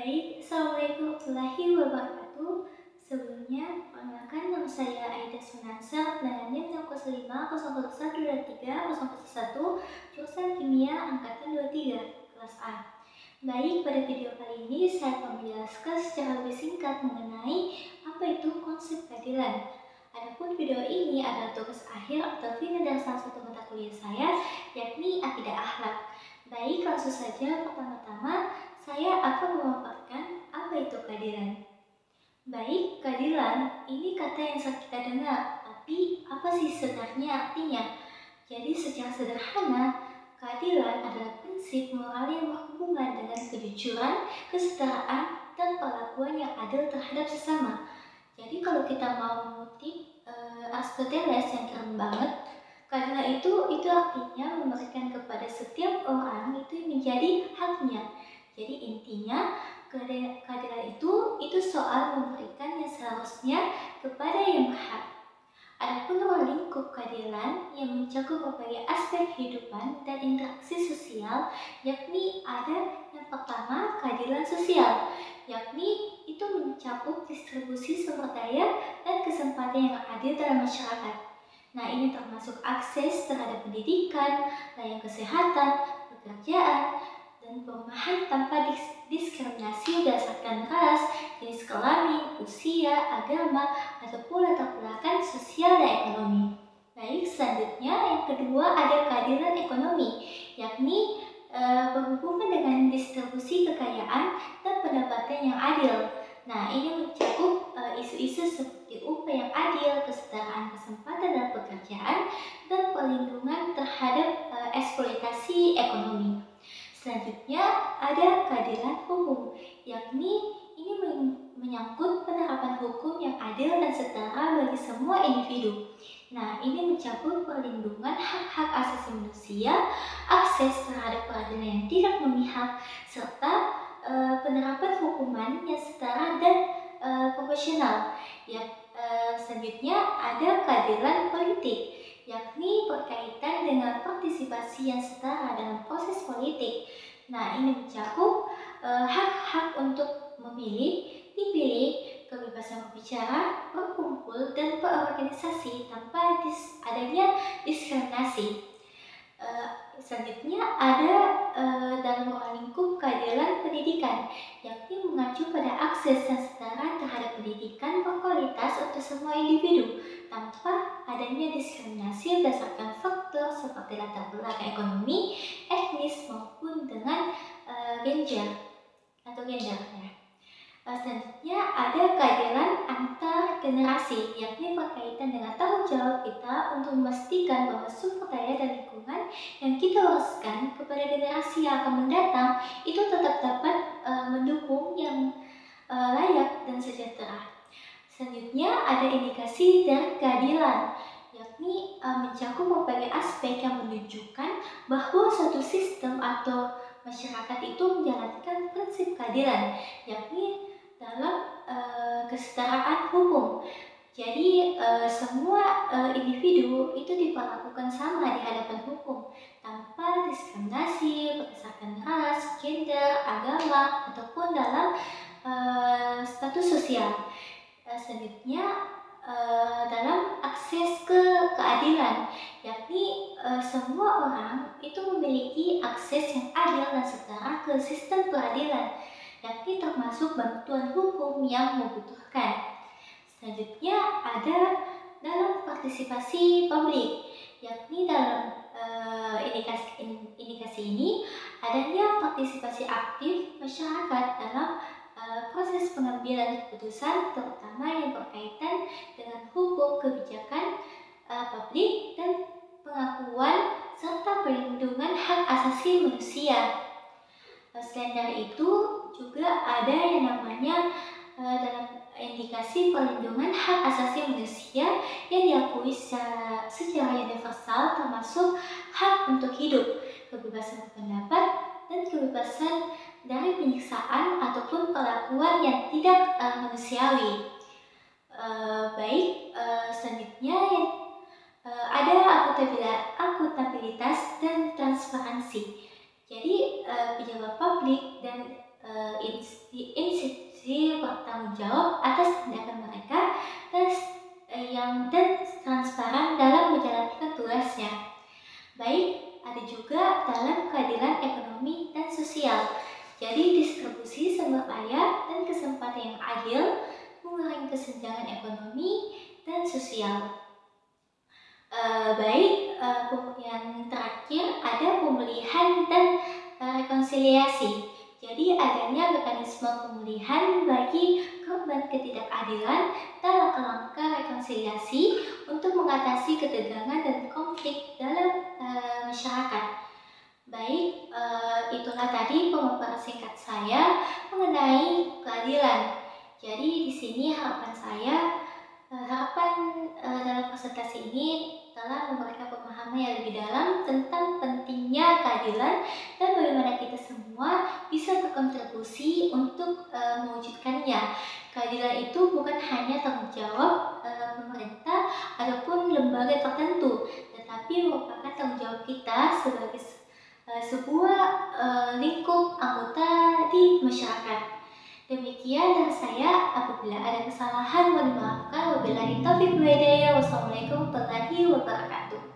Baik, Assalamualaikum warahmatullahi wabarakatuh. Sebelumnya, perkenalkan nama saya Aida Sunansa, penanya 605 001 jurusan Kimia Angkatan 23, kelas A. Baik, pada video kali ini saya akan menjelaskan secara lebih singkat mengenai apa itu konsep keadilan. Adapun video ini adalah tugas akhir atau final dari salah satu mata kuliah saya, yakni Akidah Akhlak. Baik, langsung saja pertama-tama saya akan memaparkan apa itu keadilan. Baik, keadilan ini kata yang sering kita dengar, tapi apa sih sebenarnya artinya? Jadi secara sederhana, keadilan adalah prinsip moral yang berhubungan dengan kejujuran, kesetaraan, dan perlakuan yang adil terhadap sesama. Jadi kalau kita mau mengutip Aristoteles yang keren banget, keadilan itu artinya memberikan kepada setiap orang itu menjadi haknya. Jadi intinya keadilan itu soal memberikan yang seharusnya kepada yang berhak. Adapun ruang lingkup keadilan yang mencakup berbagai aspek kehidupan dan interaksi sosial, yakni ada yang pertama keadilan sosial, yakni itu mencakup distribusi sumber daya dan kesempatan yang adil dalam masyarakat. Nah, ini termasuk akses terhadap pendidikan, layanan kesehatan, pekerjaan, dan perumahan tanpa diskriminasi berdasarkan ras, jenis kelamin, usia, agama, ataupun latar belakang sosial dan ekonomi. Baik, selanjutnya yang kedua ada keadilan ekonomi, yakni berhubungan dengan distribusi kekayaan dan pendapatan yang adil. Nah, ini mencakup isu-isu seperti upah yang adil, kesetaraan kesempatan dalam pekerjaan, dan perlindungan terhadap eksploitasi ekonomi. Selanjutnya ada keadilan hukum, yakni ini menyangkut penerapan hukum yang adil dan setara bagi semua individu. Nah, ini mencakup perlindungan hak-hak asasi manusia, akses terhadap peradilan yang tidak memihak, serta penerapan hukuman yang setara dan proporsional. Selanjutnya ada keadilan politik, yakni berkaitan dengan partisipasi yang setara dalam proses politik. Nah, ini mencakup hak-hak untuk memilih, dipilih, kebebasan berbicara, berkumpul, dan berorganisasi tanpa adanya diskriminasi. Selanjutnya ada dalam ruang lingkup keadilan pendidikan, yakni mengacu pada akses yang setara terhadap pendidikan berkualitas untuk semua individu tanpa adanya diskriminasi berdasarkan faktor seperti latar belakang ekonomi, etnis maupun dengan gender ya. Selanjutnya ada keadilan antar generasi, yakni berkaitan dengan tanggung jawab kita untuk memastikan bahwa sumber daya dan lingkungan yang kita wariskan kepada generasi yang akan mendatang itu tetap dapat mendukung yang layak dan sejahtera. Selanjutnya ada indikasi dan keadilan, yakni mencakup berbagai aspek yang menunjukkan bahwa suatu sistem atau masyarakat itu menjalankan prinsip keadilan, yakni dalam kesetaraan hukum. Jadi semua individu itu diperlakukan sama di hadapan hukum tanpa diskriminasi berdasarkan ras, gender, agama, ataupun dalam status sosial. Selanjutnya dalam akses ke keadilan, yakni semua orang itu memiliki akses yang adil dan setara ke sistem peradilan, yakni termasuk bantuan hukum yang membutuhkan. Selanjutnya ada dalam partisipasi publik, yakni dalam indikasi ini adanya partisipasi aktif masyarakat dalam proses pengambilan keputusan, terutama yang berkaitan dengan hukum, kebijakan publik, dan pengakuan serta perlindungan hak asasi manusia. Selain dari itu juga ada yang namanya dalam indikasi perlindungan hak asasi manusia yang diakui secara universal, termasuk hak untuk hidup, kebebasan berpendapat, dan kebebasan dari penyiksaan ataupun perlakuan yang tidak manusiawi. Selanjutnya ada akuntabilitas dan transparansi. Jadi pejabat publik dan Jadi distribusi sumber daya dan kesempatan yang adil, mengurangi kesenjangan ekonomi dan sosial. Yang terakhir ada pemulihan dan rekonsiliasi. Jadi adanya mekanisme pemulihan bagi korban ketidakadilan dan langkah-langkah rekonsiliasi untuk mengatasi ketegangan dan konflik dalam masyarakat. Itulah tadi pemaparan singkat saya mengenai keadilan. Jadi di sini harapan dalam presentasi ini telah memberikan pemahaman yang lebih dalam tentang pentingnya keadilan dan bagaimana kita semua bisa berkontribusi untuk mewujudkannya. Keadilan itu bukan hanya tanggung jawab pemerintah ataupun lembaga tertentu, tetapi merupakan tanggung jawab kita sebagai sebuah lingkup anggota di masyarakat. Demikian dari saya, apabila ada kesalahan mohon dimaafkan. Wabillahi taufiq wal hidayah. Wassalamualaikum warahmatullahi wabarakatuh.